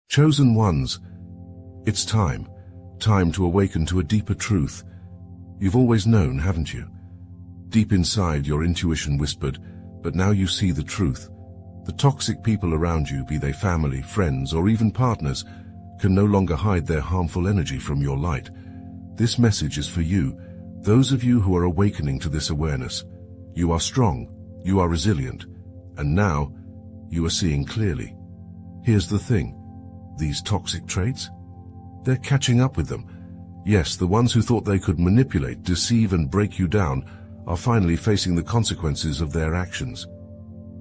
Chosen ones, it's time. Time to awaken to a deeper truth. You've always known, haven't you? Deep inside, your intuition whispered, but now you see the truth. The toxic people around you, be they family, friends, or even partners, can no longer hide their harmful energy from your light. This message is for you, those of you who are awakening to this awareness. You are strong, you are resilient, and now you are seeing clearly. Here's the thing, these toxic traits, they're catching up with them. Yes, the ones who thought they could manipulate, deceive, and break you down are finally facing the consequences of their actions.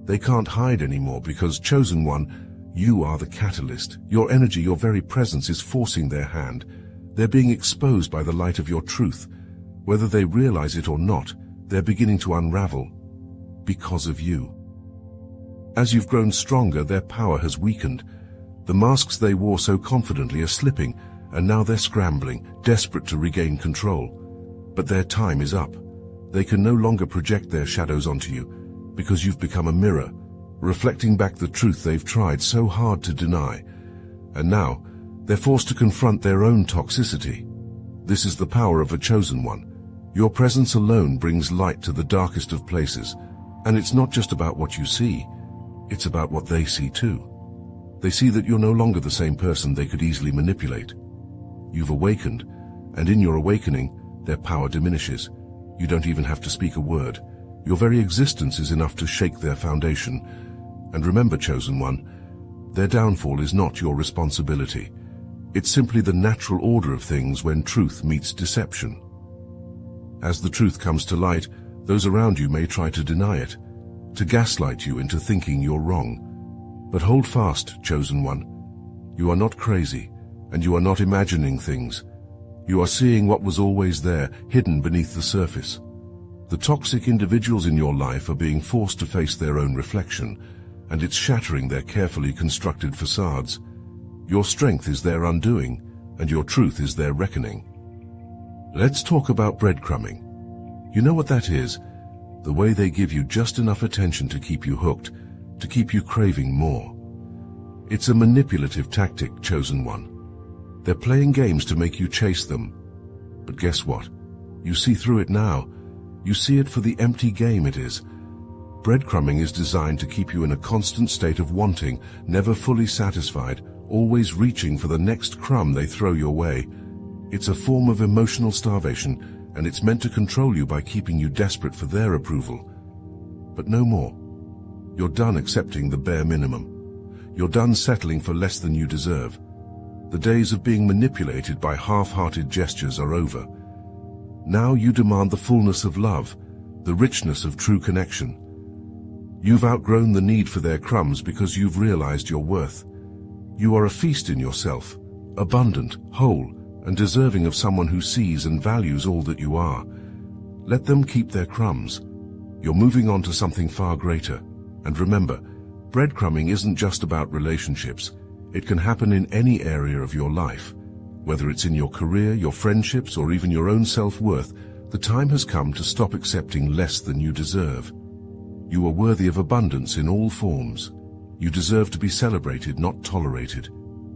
They can't hide anymore because, chosen one, you are the catalyst. Your energy, your very presence is forcing their hand. They're being exposed by the light of your truth. Whether they realize it or not, they're beginning to unravel because of you. As you've grown stronger, their power has weakened. The masks they wore so confidently are slipping, and now they're scrambling, desperate to regain control. But their time is up. They can no longer project their shadows onto you, because you've become a mirror, reflecting back the truth they've tried so hard to deny. And now, they're forced to confront their own toxicity. This is the power of a chosen one. Your presence alone brings light to the darkest of places, and it's not just about what you see, it's about what they see too. They see that you're no longer the same person they could easily manipulate. You've awakened, and in your awakening, their power diminishes. You don't even have to speak a word. Your very existence is enough to shake their foundation. And remember, chosen one, their downfall is not your responsibility. It's simply the natural order of things when truth meets deception. As the truth comes to light, those around you may try to deny it, to gaslight you into thinking you're wrong. But hold fast, chosen one. You are not crazy, and you are not imagining things. You are seeing what was always there, hidden beneath the surface. The toxic individuals in your life are being forced to face their own reflection, and it's shattering their carefully constructed facades. Your strength is their undoing, and your truth is their reckoning. Let's talk about breadcrumbing. You know what that is? The way they give you just enough attention to keep you hooked, to keep you craving more. It's a manipulative tactic, chosen one. They're playing games to make you chase them. But guess what? You see through it now. You see it for the empty game it is. Breadcrumbing is designed to keep you in a constant state of wanting, never fully satisfied, always reaching for the next crumb they throw your way. It's a form of emotional starvation, and it's meant to control you by keeping you desperate for their approval. But no more. You're done accepting the bare minimum. You're done settling for less than you deserve. The days of being manipulated by half-hearted gestures are over. Now you demand the fullness of love, the richness of true connection. You've outgrown the need for their crumbs because you've realized your worth. You are a feast in yourself, abundant, whole, and deserving of someone who sees and values all that you are. Let them keep their crumbs. You're moving on to something far greater. And remember, breadcrumbing isn't just about relationships. It can happen in any area of your life. Whether it's in your career, your friendships, or even your own self-worth, the time has come to stop accepting less than you deserve. You are worthy of abundance in all forms. You deserve to be celebrated, not tolerated.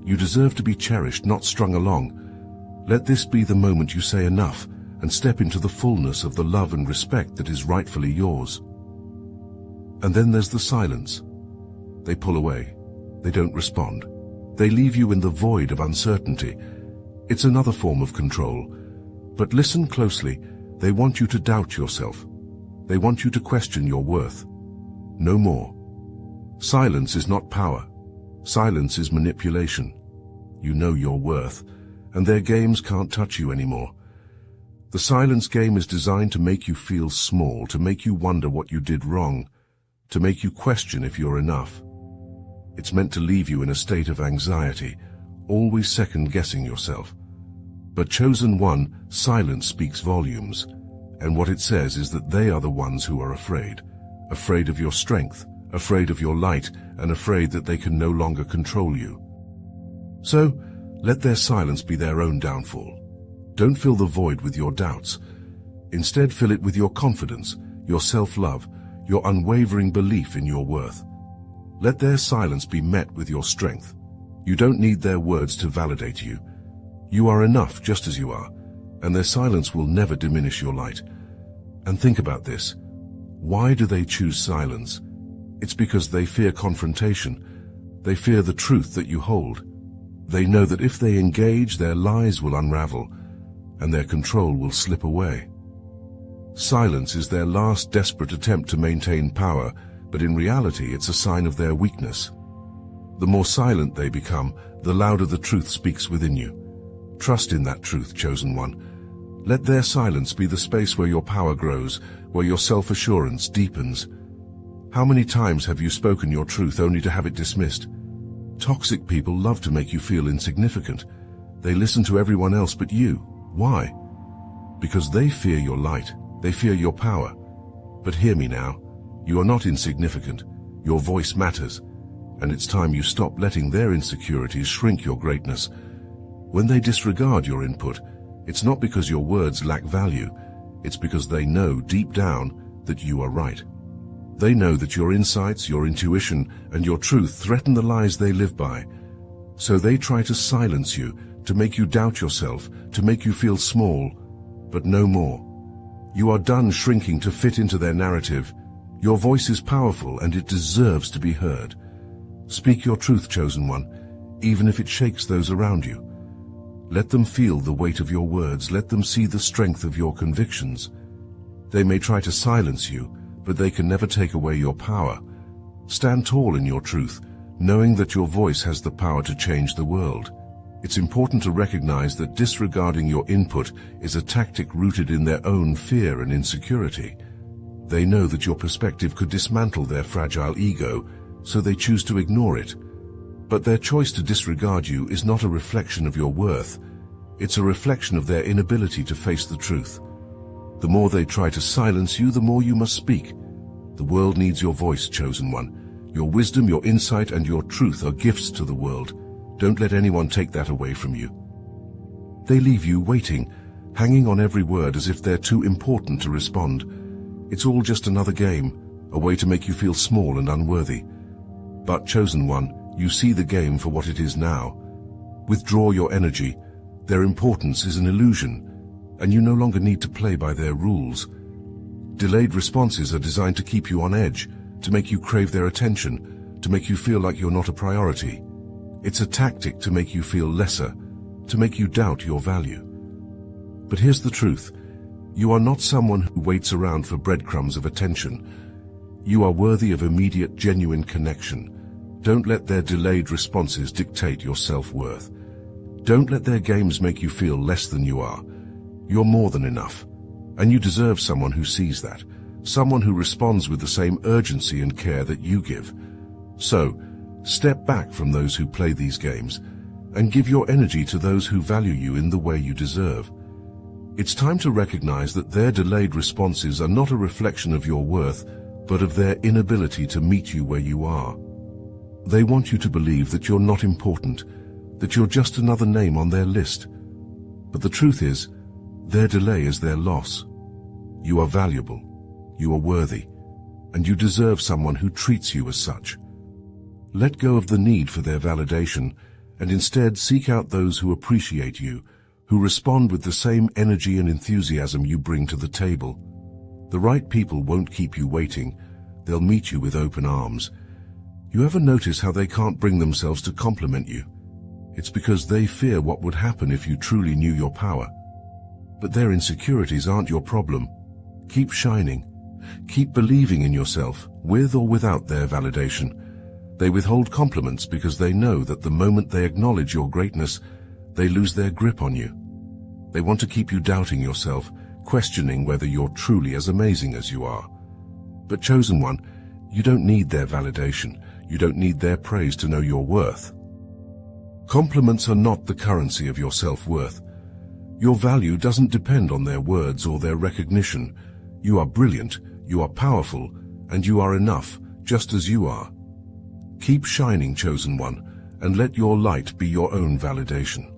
You deserve to be cherished, not strung along. Let this be the moment you say enough and step into the fullness of the love and respect that is rightfully yours. And then there's the silence. They pull away. They don't respond. They leave you in the void of uncertainty. It's another form of control. But listen closely. They want you to doubt yourself. They want you to question your worth. No more. Silence is not power. Silence is manipulation. You know your worth, and their games can't touch you anymore. The silence game is designed to make you feel small, to make you wonder what you did wrong, to make you question if you're enough. It's meant to leave you in a state of anxiety, always second-guessing yourself. But chosen one, silence speaks volumes, and what it says is that they are the ones who are afraid. Afraid of your strength, afraid of your light, and afraid that they can no longer control you. So, let their silence be their own downfall. Don't fill the void with your doubts. Instead, fill it with your confidence, your self-love, your unwavering belief in your worth. Let their silence be met with your strength. You don't need their words to validate you. You are enough just as you are, and their silence will never diminish your light. And think about this. Why do they choose silence? It's because they fear confrontation. They fear the truth that you hold. They know that if they engage, their lies will unravel, and their control will slip away. Silence is their last desperate attempt to maintain power, but in reality it's a sign of their weakness. The more silent they become, the louder the truth speaks within you. Trust in that truth, chosen one. Let their silence be the space where your power grows, where your self-assurance deepens. How many times have you spoken your truth only to have it dismissed? Toxic people love to make you feel insignificant. They listen to everyone else but you. Why? Because they fear your light. They fear your power. But hear me now. You are not insignificant. Your voice matters. And it's time you stop letting their insecurities shrink your greatness. When they disregard your input, it's not because your words lack value. It's because they know deep down that you are right. They know that your insights, your intuition, and your truth threaten the lies they live by. So they try to silence you, to make you doubt yourself, to make you feel small, but no more. You are done shrinking to fit into their narrative. Your voice is powerful and it deserves to be heard. Speak your truth, chosen one, even if it shakes those around you. Let them feel the weight of your words. Let them see the strength of your convictions. They may try to silence you, but they can never take away your power. Stand tall in your truth, knowing that your voice has the power to change the world. It's important to recognize that disregarding your input is a tactic rooted in their own fear and insecurity. They know that your perspective could dismantle their fragile ego, so they choose to ignore it. But their choice to disregard you is not a reflection of your worth. It's a reflection of their inability to face the truth. The more they try to silence you, the more you must speak. The world needs your voice, chosen one. Your wisdom, your insight, and your truth are gifts to the world. Don't let anyone take that away from you. They leave you waiting, hanging on every word as if they're too important to respond. It's all just another game, a way to make you feel small and unworthy. But, chosen one, you see the game for what it is now. Withdraw your energy. Their importance is an illusion, and you no longer need to play by their rules. Delayed responses are designed to keep you on edge, to make you crave their attention, to make you feel like you're not a priority. It's a tactic to make you feel lesser, to make you doubt your value. But here's the truth. You are not someone who waits around for breadcrumbs of attention. You are worthy of immediate, genuine connection. Don't let their delayed responses dictate your self-worth. Don't let their games make you feel less than you are. You're more than enough. And you deserve someone who sees that, someone who responds with the same urgency and care that you give. So, step back from those who play these games and give your energy to those who value you in the way you deserve. It's time to recognize that their delayed responses are not a reflection of your worth, but of their inability to meet you where you are. They want you to believe that you're not important, that you're just another name on their list. But the truth is, their delay is their loss. You are valuable, you are worthy, and you deserve someone who treats you as such. Let go of the need for their validation, and instead seek out those who appreciate you, who respond with the same energy and enthusiasm you bring to the table. The right people won't keep you waiting. They'll meet you with open arms. You ever notice how they can't bring themselves to compliment you? It's because they fear what would happen if you truly knew your power. But their insecurities aren't your problem. Keep shining. Keep believing in yourself, with or without their validation. They withhold compliments because they know that the moment they acknowledge your greatness, they lose their grip on you. They want to keep you doubting yourself, questioning whether you're truly as amazing as you are. But chosen one, you don't need their validation. You don't need their praise to know your worth. Compliments are not the currency of your self-worth. Your value doesn't depend on their words or their recognition. You are brilliant, you are powerful, and you are enough, just as you are. Keep shining, chosen one, and let your light be your own validation.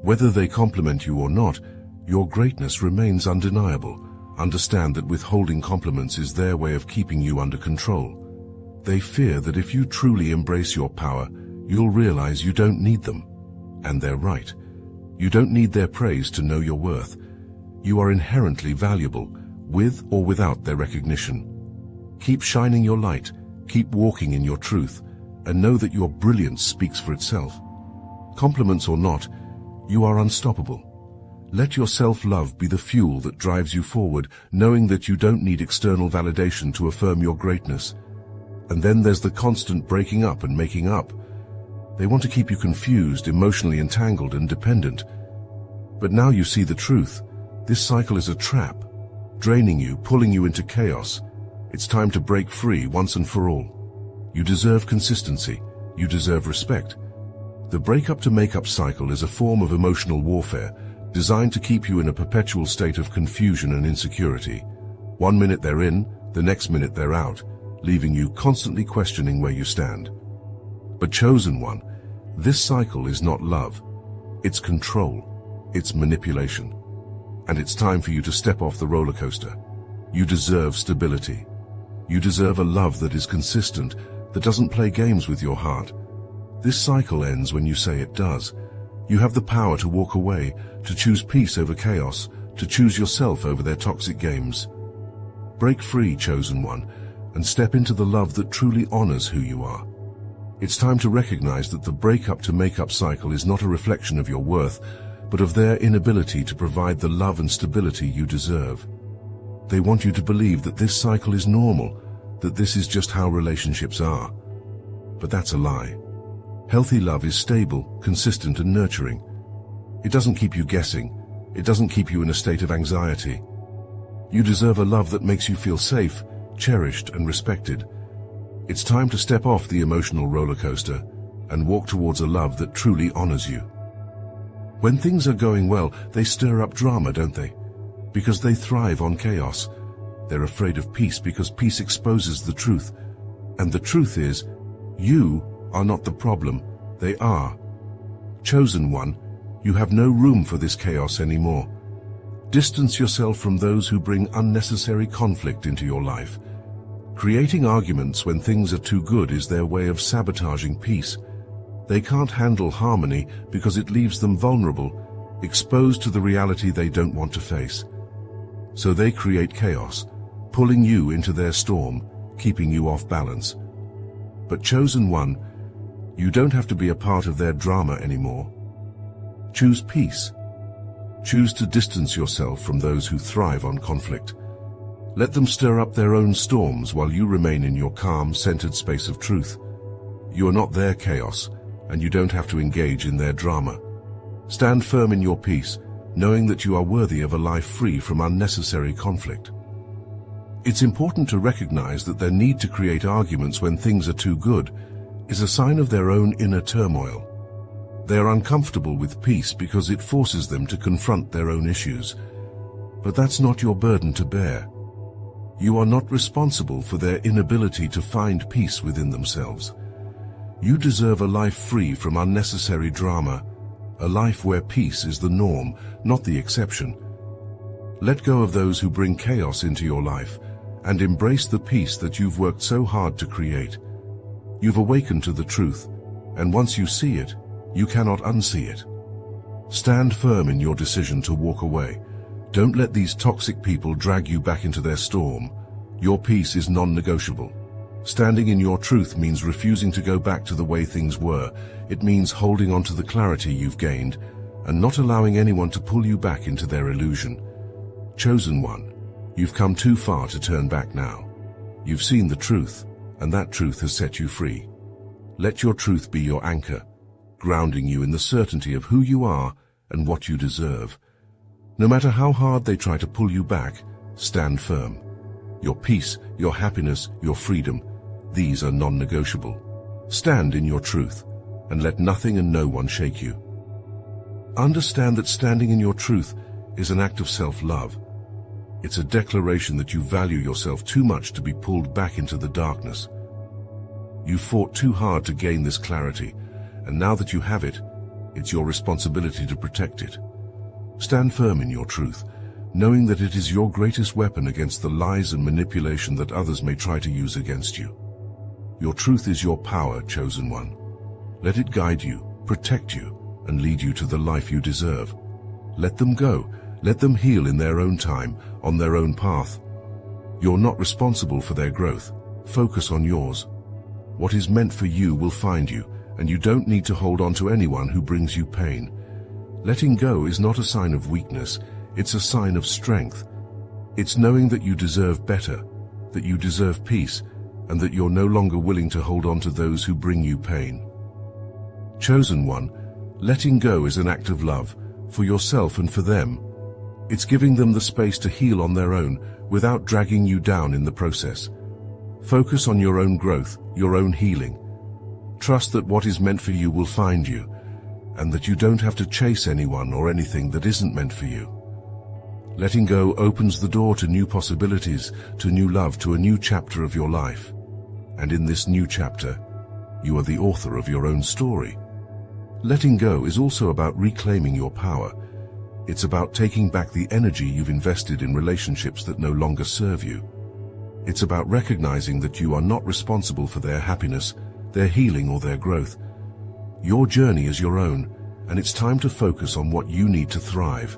Whether they compliment you or not, your greatness remains undeniable. Understand that withholding compliments is their way of keeping you under control. They fear that if you truly embrace your power, you'll realize you don't need them. And they're right. You don't need their praise to know your worth. You are inherently valuable, with or without their recognition. Keep shining your light, keep walking in your truth, and know that your brilliance speaks for itself. Compliments or not, you are unstoppable. Let your self-love be the fuel that drives you forward, knowing that you don't need external validation to affirm your greatness. And then there's the constant breaking up and making up. They want to keep you confused, emotionally entangled, and dependent. But now you see the truth. This cycle is a trap, draining you, pulling you into chaos. It's time to break free once and for all. You deserve consistency. You deserve respect. The breakup to make-up cycle is a form of emotional warfare designed to keep you in a perpetual state of confusion and insecurity. 1 minute they're in, the next minute they're out, leaving you constantly questioning where you stand. But chosen one, this cycle is not love. It's control. It's manipulation. And it's time for you to step off the roller coaster. You deserve stability. You deserve a love that is consistent, that doesn't play games with your heart. This cycle ends when you say it does. You have the power to walk away, to choose peace over chaos, to choose yourself over their toxic games. Break free, chosen one, and step into the love that truly honors who you are. It's time to recognize that the breakup to make-up cycle is not a reflection of your worth, but of their inability to provide the love and stability you deserve. They want you to believe that this cycle is normal, that this is just how relationships are. But that's a lie. Healthy love is stable, consistent, and nurturing. It doesn't keep you guessing. It doesn't keep you in a state of anxiety. You deserve a love that makes you feel safe, cherished, and respected. It's time to step off the emotional roller coaster and walk towards a love that truly honors you. When things are going well, they stir up drama, don't they? Because they thrive on chaos. They're afraid of peace because peace exposes the truth. And the truth is, you are not the problem, they are. Chosen one, you have no room for this chaos anymore. Distance yourself from those who bring unnecessary conflict into your life. Creating arguments when things are too good is their way of sabotaging peace. They can't handle harmony because it leaves them vulnerable, exposed to the reality they don't want to face. So they create chaos, pulling you into their storm, keeping you off balance. But chosen one, you don't have to be a part of their drama anymore. Choose peace. Choose to distance yourself from those who thrive on conflict. Let them stir up their own storms while you remain in your calm, centered space of truth. You are not their chaos, and you don't have to engage in their drama. Stand firm in your peace, knowing that you are worthy of a life free from unnecessary conflict. It's important to recognize that their need to create arguments when things are too good is a sign of their own inner turmoil. They are uncomfortable with peace because it forces them to confront their own issues. But that's not your burden to bear. You are not responsible for their inability to find peace within themselves. You deserve a life free from unnecessary drama, a life where peace is the norm, not the exception. Let go of those who bring chaos into your life and embrace the peace that you've worked so hard to create. You've awakened to the truth, and once you see it, you cannot unsee it. Stand firm in your decision to walk away. Don't let these toxic people drag you back into their storm. Your peace is non-negotiable. Standing in your truth means refusing to go back to the way things were. It means holding on to the clarity you've gained and not allowing anyone to pull you back into their illusion. Chosen one, you've come too far to turn back now. You've seen the truth, and that truth has set you free. Let your truth be your anchor, grounding you in the certainty of who you are and what you deserve. No matter how hard they try to pull you back, stand firm. Your peace, your happiness, your freedom, these are non-negotiable. Stand in your truth, and let nothing and no one shake you. Understand that standing in your truth is an act of self-love. It's a declaration that you value yourself too much to be pulled back into the darkness. You fought too hard to gain this clarity, and now that you have it, it's your responsibility to protect it. Stand firm in your truth, knowing that it is your greatest weapon against the lies and manipulation that others may try to use against you. Your truth is your power, chosen one. Let it guide you, protect you, and lead you to the life you deserve. Let them go. Let them heal in their own time, on their own path. You're not responsible for their growth. Focus on yours. What is meant for you will find you, and you don't need to hold on to anyone who brings you pain. Letting go is not a sign of weakness, it's a sign of strength. It's knowing that you deserve better, that you deserve peace, and that you're no longer willing to hold on to those who bring you pain. Chosen one, letting go is an act of love, for yourself and for them. It's giving them the space to heal on their own, without dragging you down in the process. Focus on your own growth, your own healing. Trust that what is meant for you will find you, and that you don't have to chase anyone or anything that isn't meant for you. Letting go opens the door to new possibilities, to new love, to a new chapter of your life. And in this new chapter, you are the author of your own story. Letting go is also about reclaiming your power. It's about taking back the energy you've invested in relationships that no longer serve you. It's about recognizing that you are not responsible for their happiness, their healing, or their growth. Your journey is your own, and it's time to focus on what you need to thrive.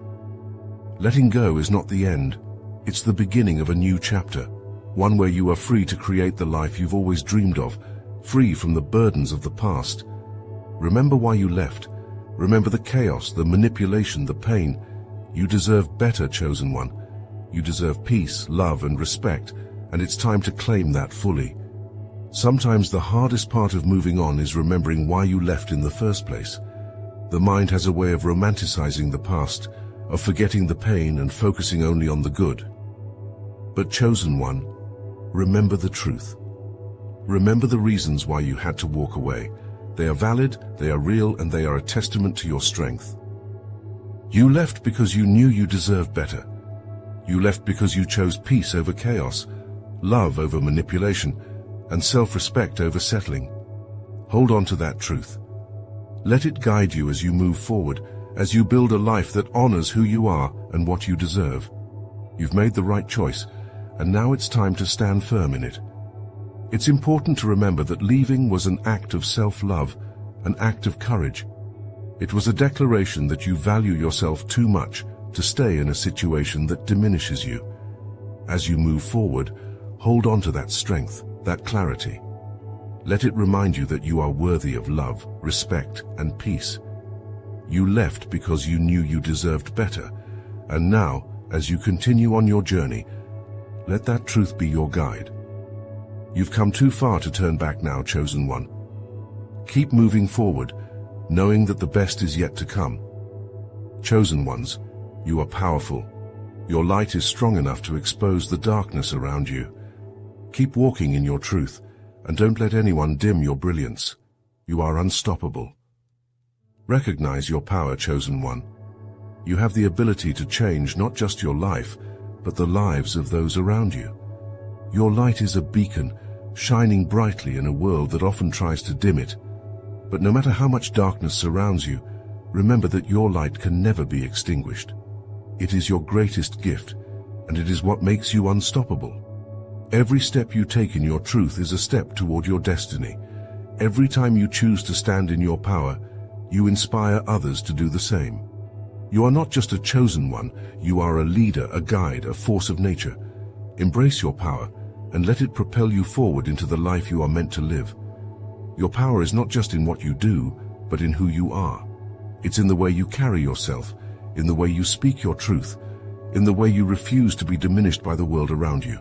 Letting go is not the end. It's the beginning of a new chapter, one where you are free to create the life you've always dreamed of, free from the burdens of the past. Remember why you left. Remember the chaos, the manipulation, the pain. You deserve better, chosen one. You deserve peace, love, and respect, and it's time to claim that fully. Sometimes the hardest part of moving on is remembering why you left in the first place. The mind has a way of romanticizing the past, of forgetting the pain and focusing only on the good. But chosen one, remember the truth. Remember the reasons why you had to walk away. They are valid, they are real, and they are a testament to your strength. You left because you knew you deserved better. You left because you chose peace over chaos, love over manipulation, and self-respect over settling. Hold on to that truth. Let it guide you as you move forward, as you build a life that honors who you are and what you deserve. You've made the right choice, and now it's time to stand firm in it. It's important to remember that leaving was an act of self-love, an act of courage. It was a declaration that you value yourself too much to stay in a situation that diminishes you. As you move forward, hold on to that strength, that clarity. Let it remind you that you are worthy of love, respect, and peace. You left because you knew you deserved better, and now, as you continue on your journey, let that truth be your guide. You've come too far to turn back now, chosen one. Keep moving forward, knowing that the best is yet to come. Chosen ones, you are powerful. Your light is strong enough to expose the darkness around you. Keep walking in your truth, and don't let anyone dim your brilliance. You are unstoppable. Recognize your power, chosen one. You have the ability to change not just your life, but the lives of those around you. Your light is a beacon, shining brightly in a world that often tries to dim it. But no matter how much darkness surrounds you, remember that your light can never be extinguished. It is your greatest gift, and it is what makes you unstoppable. Every step you take in your truth is a step toward your destiny. Every time you choose to stand in your power, you inspire others to do the same. You are not just a chosen one, you are a leader, a guide, a force of nature. Embrace your power, and let it propel you forward into the life you are meant to live. Your power is not just in what you do, but in who you are. It's in the way you carry yourself, in the way you speak your truth, in the way you refuse to be diminished by the world around you.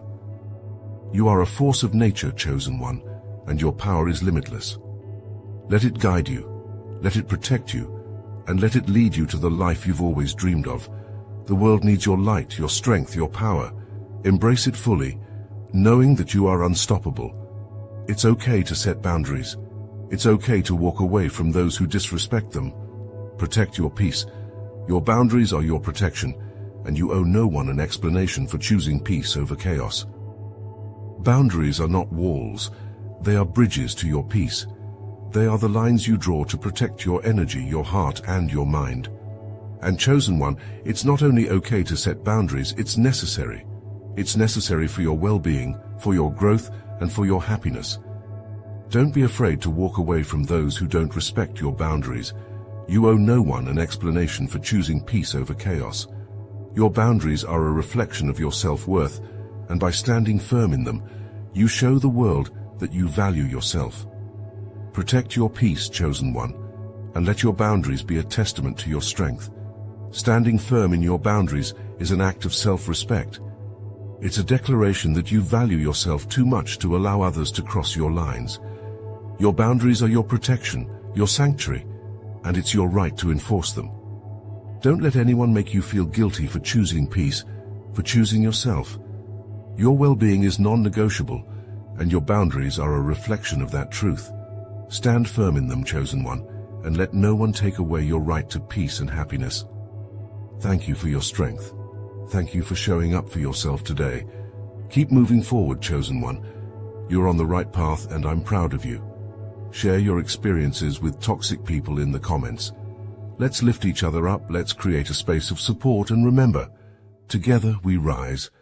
You are a force of nature, chosen one, and your power is limitless. Let it guide you, let it protect you, and let it lead you to the life you've always dreamed of. The world needs your light, your strength, your power. Embrace it fully, knowing that you are unstoppable. It's okay to set boundaries. It's okay to walk away from those who disrespect them. Protect your peace. Your boundaries are your protection, and you owe no one an explanation for choosing peace over chaos. Boundaries are not walls. They are bridges to your peace. They are the lines you draw to protect your energy, your heart, and your mind. And chosen one, it's not only okay to set boundaries, it's necessary. It's necessary for your well-being, for your growth, and for your happiness. Don't be afraid to walk away from those who don't respect your boundaries. You owe no one an explanation for choosing peace over chaos. Your boundaries are a reflection of your self-worth, and by standing firm in them, you show the world that you value yourself. Protect your peace, chosen one, and let your boundaries be a testament to your strength. Standing firm in your boundaries is an act of self-respect. It's a declaration that you value yourself too much to allow others to cross your lines. Your boundaries are your protection, your sanctuary, and it's your right to enforce them. Don't let anyone make you feel guilty for choosing peace, for choosing yourself. Your well-being is non-negotiable, and your boundaries are a reflection of that truth. Stand firm in them, chosen one, and let no one take away your right to peace and happiness. Thank you for your strength. Thank you for showing up for yourself today. Keep moving forward, chosen one. You're on the right path, and I'm proud of you. Share your experiences with toxic people in the comments. Let's lift each other up, let's create a space of support, and remember, together we rise.